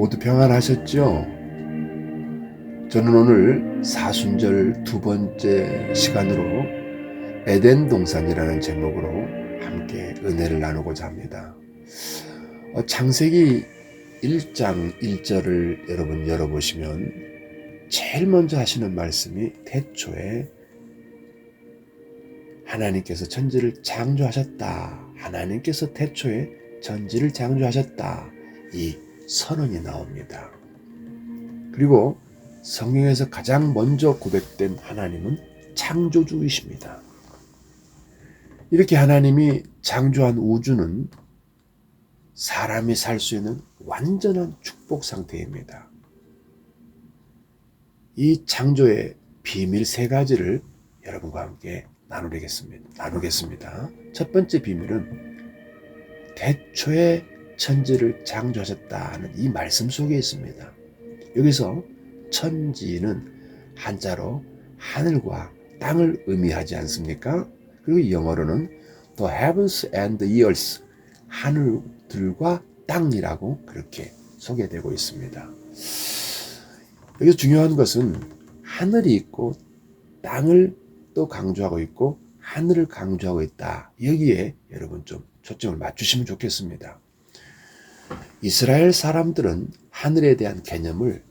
모두 평안하셨죠? 저는 오늘 사순절 두 번째 시간으로 에덴 동산이라는 제목으로 함께 은혜를 나누고자 합니다. 창세기 1장 1절을 여러분 열어보시면 제일 먼저 하시는 말씀이 태초에 하나님께서 천지를 창조하셨다. 하나님께서 태초에 천지를 창조하셨다. 이 선언이 나옵니다. 그리고 성경에서 가장 먼저 고백된 하나님은 창조주이십니다. 이렇게 하나님이 창조한 우주는 사람이 살 수 있는 완전한 축복 상태입니다. 이 창조의 비밀 세 가지를 여러분과 함께 나누겠습니다. 첫 번째 비밀은 태초에 천지를 창조하셨다는 이 말씀 속에 있습니다. 여기서 천지는 한자로 하늘과 땅을 의미하지 않습니까? 그리고 영어로는 the heavens and the earth, 하늘들과 땅이라고 그렇게 소개되고 있습니다. 여기서 중요한 것은 하늘이 있고 땅을 또 강조하고 있고 하늘을 강조하고 있다. 여기에 여러분 좀 초점을 맞추시면 좋겠습니다. 이스라엘 사람들은 하늘에 대한 개념을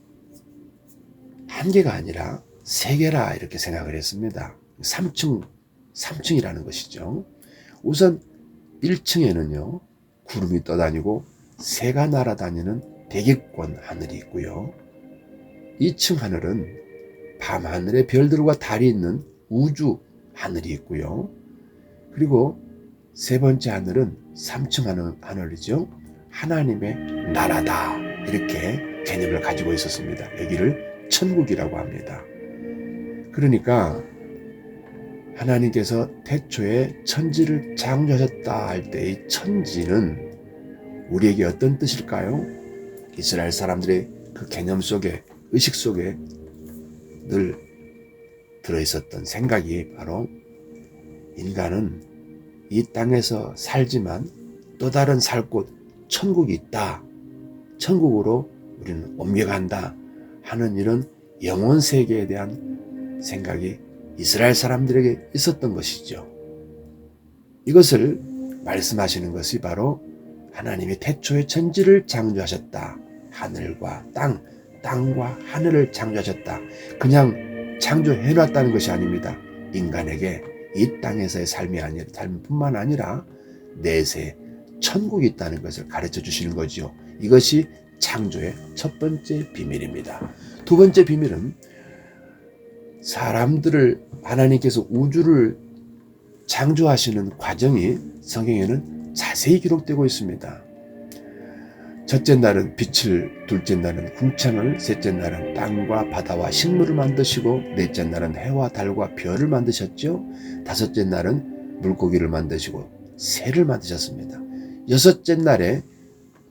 한 개가 아니라 세 개라 이렇게 생각을 했습니다. 3층이라는 것이죠. 우선 1층에는요, 구름이 떠다니고 새가 날아다니는 대기권 하늘이 있고요. 2층 하늘은 밤하늘에 별들과 달이 있는 우주 하늘이 있고요. 그리고 세 번째 하늘은 3층 하늘이죠. 하나님의 나라다. 이렇게 개념을 가지고 있었습니다. 여기를 천국이라고 합니다. 그러니까 하나님께서 태초에 천지를 창조하셨다 할 때 이 천지는 우리에게 어떤 뜻일까요? 이스라엘 사람들의 그 개념 속에, 의식 속에 늘 들어있었던 생각이 바로 인간은 이 땅에서 살지만 또 다른 살 곳 천국이 있다. 천국으로 우리는 옮겨간다 하는 이런 영혼 세계에 대한 생각이 이스라엘 사람들에게 있었던 것이죠. 이것을 말씀하시는 것이 바로 하나님이 태초에 천지를 창조하셨다. 하늘과 땅과 하늘을 창조하셨다. 그냥 창조해놨다는 것이 아닙니다. 인간에게 이 땅에서의 삶뿐만 아니라 내세 천국이 있다는 것을 가르쳐 주시는 거지요. 이것이 창조의 첫 번째 비밀입니다. 두 번째 비밀은 사람들을 하나님께서 우주를 창조하시는 과정이 성경에는 자세히 기록되고 있습니다. 첫째 날은 빛을, 둘째 날은 궁창을, 셋째 날은 땅과 바다와 식물을 만드시고 넷째 날은 해와 달과 별을 만드셨죠. 다섯째 날은 물고기를 만드시고 새를 만드셨습니다. 여섯째 날에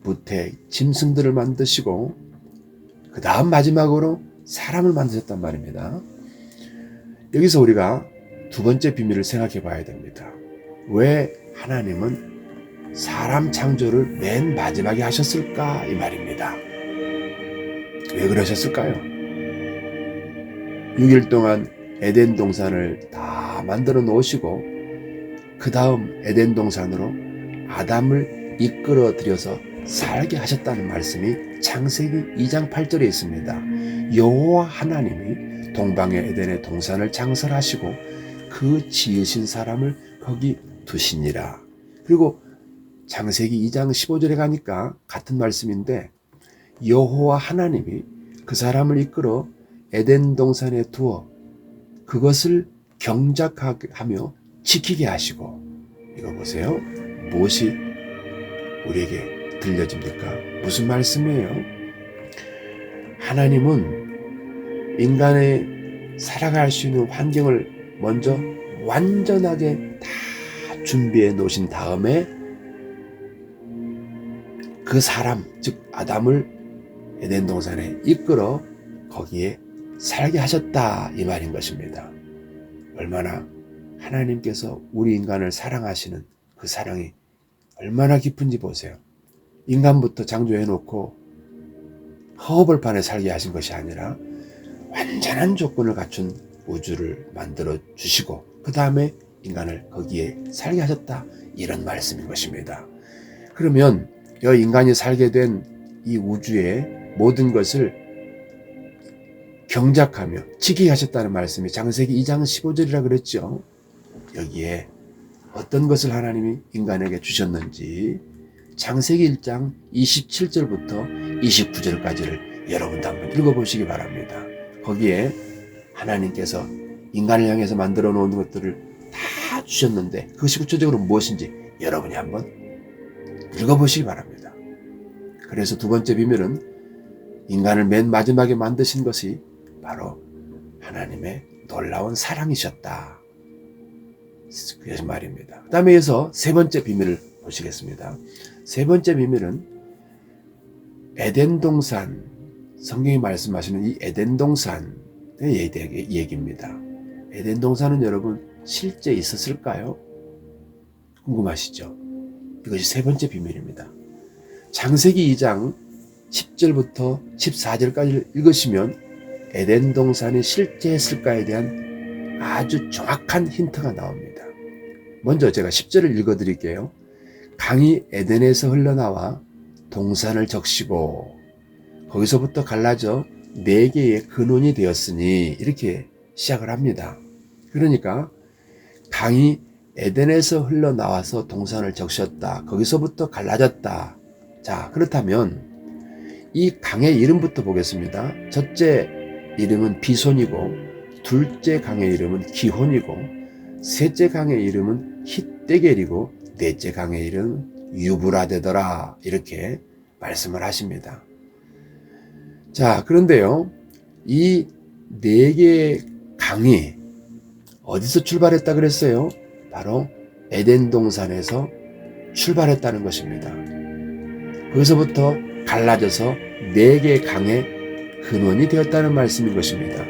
무태, 짐승들을 만드시고 그 다음 마지막으로 사람을 만드셨단 말입니다. 여기서 우리가 두 번째 비밀을 생각해 봐야 됩니다. 왜 하나님은 사람 창조를 맨 마지막에 하셨을까? 이 말입니다. 왜 그러셨을까요? 6일 동안 에덴 동산을 다 만들어 놓으시고 그 다음 에덴 동산으로 아담을 이끌어 들여서 살게 하셨다는 말씀이 창세기 2장 8절에 있습니다. 여호와 하나님이 동방의 에덴의 동산을 창설하시고 그 지으신 사람을 거기 두시니라. 그리고 창세기 2장 15절에 가니까 같은 말씀인데 여호와 하나님이 그 사람을 이끌어 에덴 동산에 두어 그것을 경작하며 지키게 하시고, 이거 보세요. 무엇이 우리에게 들려집니까? 무슨 말씀이에요? 하나님은 인간의 살아갈 수 있는 환경을 먼저 완전하게 다 준비해 놓으신 다음에 그 사람, 즉 아담을 에덴 동산에 이끌어 거기에 살게 하셨다 이 말인 것입니다. 얼마나 하나님께서 우리 인간을 사랑하시는 그 사랑이 얼마나 깊은지 보세요. 인간부터 창조해놓고 허허벌판에 살게 하신 것이 아니라 완전한 조건을 갖춘 우주를 만들어 주시고 그 다음에 인간을 거기에 살게 하셨다. 이런 말씀인 것입니다. 그러면 이 인간이 살게 된 이 우주의 모든 것을 경작하며 지키게 하셨다는 말씀이 장세기 2장 15절이라 그랬죠. 여기에 어떤 것을 하나님이 인간에게 주셨는지 장세기 1장 27절부터 29절까지를 여러분도 한번 읽어보시기 바랍니다. 거기에 하나님께서 인간을 향해서 만들어 놓은 것들을 다 주셨는데 그것이 구체적으로 무엇인지 여러분이 한번 읽어보시기 바랍니다. 그래서 두 번째 비밀은 인간을 맨 마지막에 만드신 것이 바로 하나님의 놀라운 사랑이셨다. 그것이 말입니다. 그 다음에 이어서 세 번째 비밀을 보시겠습니다. 세 번째 비밀은 에덴 동산, 성경이 말씀하시는 이 에덴 동산의 얘기입니다. 에덴 동산은 여러분 실제 있었을까요? 궁금하시죠? 이것이 세 번째 비밀입니다. 창세기 2장 10절부터 14절까지 읽으시면 에덴 동산이 실제 했을까에 대한 아주 정확한 힌트가 나옵니다. 먼저 제가 10절을 읽어드릴게요. 강이 에덴에서 흘러나와 동산을 적시고 거기서부터 갈라져 4개의 근원이 되었으니 이렇게 시작을 합니다. 그러니까 강이 에덴에서 흘러나와서 동산을 적셨다. 거기서부터 갈라졌다. 자, 그렇다면 이 강의 이름부터 보겠습니다. 첫째 이름은 비손이고 둘째 강의 이름은 기혼이고 셋째 강의 이름은 힛데겔이고 넷째 강의 이름은 유브라데더라. 이렇게 말씀을 하십니다. 자, 그런데요. 이 4개의 강이 어디서 출발했다 그랬어요? 바로 에덴 동산에서 출발했다는 것입니다. 거기서부터 갈라져서 4개의 강의 근원이 되었다는 말씀인 것입니다.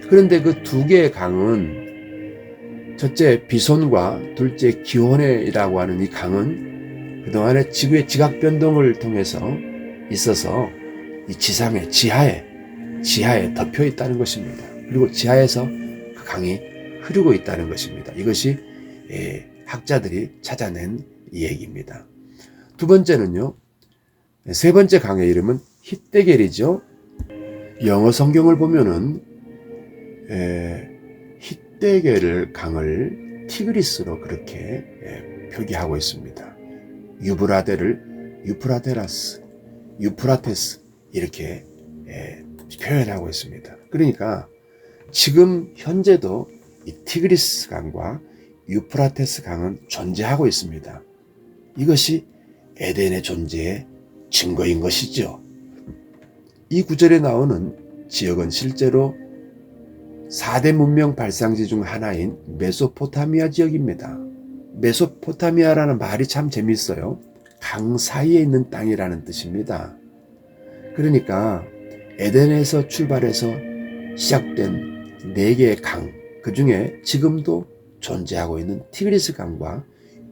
그런데 그 2개의 강은 첫째 비손과 둘째 기혼이라고 하는 이 강은 그동안에 지구의 지각 변동을 통해서 있어서 이 지상의 지하에 덮여 있다는 것입니다. 그리고 지하에서 그 강이 흐르고 있다는 것입니다. 이것이 학자들이 찾아낸 얘기입니다. 두 번째는요. 세 번째 강의 이름은 힛데겔이죠. 영어 성경을 보면은 힛데겔 강을 티그리스로 그렇게 표기하고 있습니다. 유브라데를 유프라테스 이렇게 표현하고 있습니다. 그러니까 지금 현재도 이 티그리스 강과 유프라테스 강은 존재하고 있습니다. 이것이 에덴의 존재의 증거인 것이죠. 이 구절에 나오는 지역은 실제로 4대 문명 발상지 중 하나인 메소포타미아 지역입니다. 메소포타미아라는 말이 참 재밌어요. 강 사이에 있는 땅이라는 뜻입니다. 그러니까 에덴에서 출발해서 시작된 4개의 강, 그 중에 지금도 존재하고 있는 티그리스 강과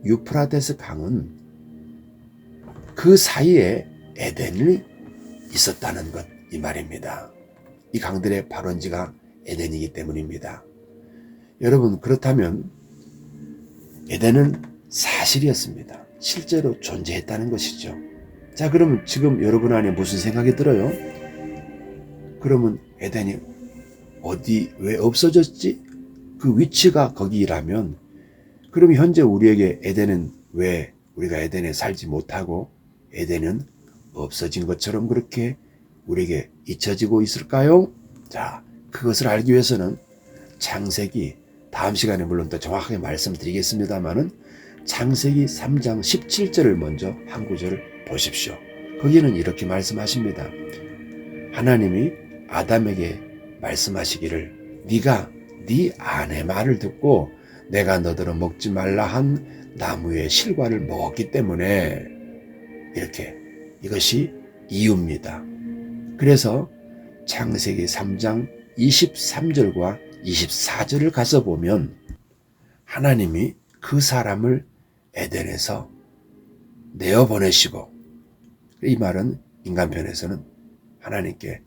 유프라테스 강은 그 사이에 에덴이 있었다는 것, 이 말입니다. 이 강들의 발원지가 에덴이기 때문입니다. 여러분, 그렇다면 에덴은 사실이었습니다. 실제로 존재했다는 것이죠. 자, 그러면 지금 여러분 안에 무슨 생각이 들어요? 그러면 에덴이 왜 없어졌지? 그 위치가 거기라면 그럼 현재 우리에게 에덴은 왜 우리가 에덴에 살지 못하고 에덴은 없어진 것처럼 그렇게 우리에게 잊혀지고 있을까요? 자, 그것을 알기 위해서는 창세기, 다음 시간에 물론 더 정확하게 말씀드리겠습니다만은 창세기 3장 17절을 먼저 한 구절을 보십시오. 거기는 이렇게 말씀하십니다. 하나님이 아담에게 말씀하시기를 네가 네 아내 말을 듣고 내가 너더러 먹지 말라 한 나무의 실과를 먹었기 때문에 이렇게 이것이 이유입니다. 그래서 창세기 3장 23절과 24절을 가서 보면 하나님이 그 사람을 에덴에서 내어보내시고 이 말은 인간편에서는 하나님께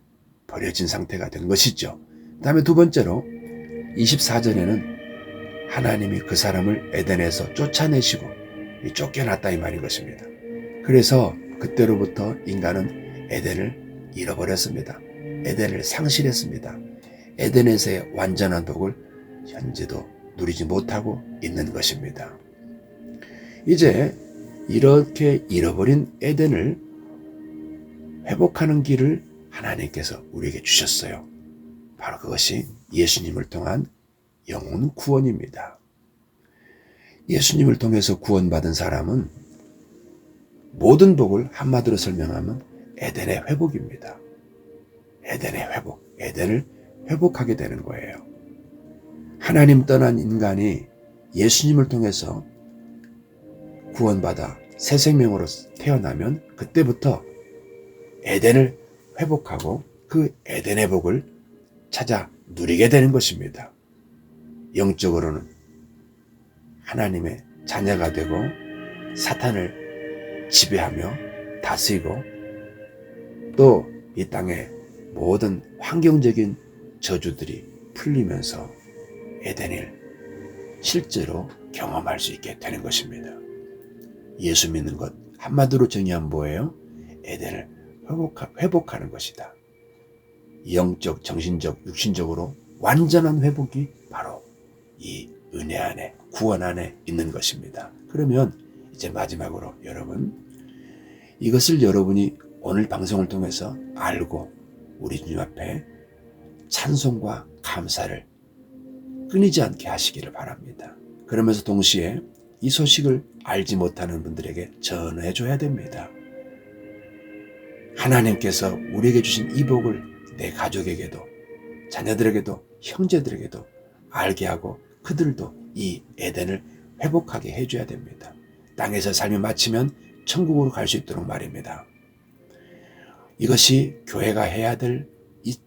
버려진 상태가 된 것이죠. 그 다음에 두 번째로 24절에는 하나님이 그 사람을 에덴에서 쫓아내시고 쫓겨났다 이 말인 것입니다. 그래서 그때로부터 인간은 에덴을 잃어버렸습니다. 에덴을 상실했습니다. 에덴에서의 완전한 복을 현재도 누리지 못하고 있는 것입니다. 이제 이렇게 잃어버린 에덴을 회복하는 길을 하나님께서 우리에게 주셨어요. 바로 그것이 예수님을 통한 영혼 구원입니다. 예수님을 통해서 구원받은 사람은 모든 복을 한마디로 설명하면 에덴의 회복입니다. 에덴의 회복, 에덴을 회복하게 되는 거예요. 하나님 떠난 인간이 예수님을 통해서 구원받아 새 생명으로 태어나면 그때부터 에덴을 회복하고 그 에덴의 복을 찾아 누리게 되는 것입니다. 영적으로는 하나님의 자녀가 되고 사탄을 지배하며 다스리고 또 이 땅의 모든 환경적인 저주들이 풀리면서 에덴을 실제로 경험할 수 있게 되는 것입니다. 예수 믿는 것 한마디로 정의하면 뭐예요? 에덴을 회복하는 것이다. 영적, 정신적, 육신적으로 완전한 회복이 바로 이 은혜 안에, 구원 안에 있는 것입니다. 그러면 이제 마지막으로 여러분, 이것을 여러분이 오늘 방송을 통해서 알고 우리 주님 앞에 찬송과 감사를 끊이지 않게 하시기를 바랍니다. 그러면서 동시에 이 소식을 알지 못하는 분들에게 전해 줘야 됩니다. 하나님께서 우리에게 주신 이 복을 내 가족에게도, 자녀들에게도, 형제들에게도 알게 하고 그들도 이 에덴을 회복하게 해줘야 됩니다. 땅에서 삶이 마치면 천국으로 갈 수 있도록 말입니다. 이것이 교회가 해야 될,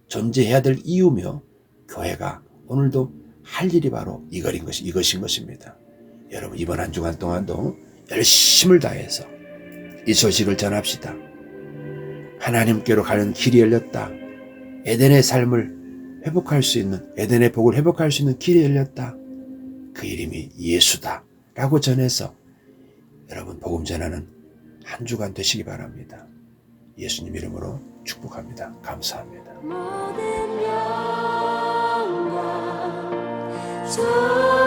존재해야 될 이유며 교회가 오늘도 할 일이 바로 이것인 것입니다. 여러분, 이번 한 주간 동안도 열심을 다해서 이 소식을 전합시다. 하나님께로 가는 길이 열렸다. 에덴의 삶을 회복할 수 있는, 에덴의 복을 회복할 수 있는 길이 열렸다. 그 이름이 예수다 라고 전해서 여러분 복음 전하는 한 주간 되시기 바랍니다. 예수님 이름으로 축복합니다. 감사합니다. 모든 영광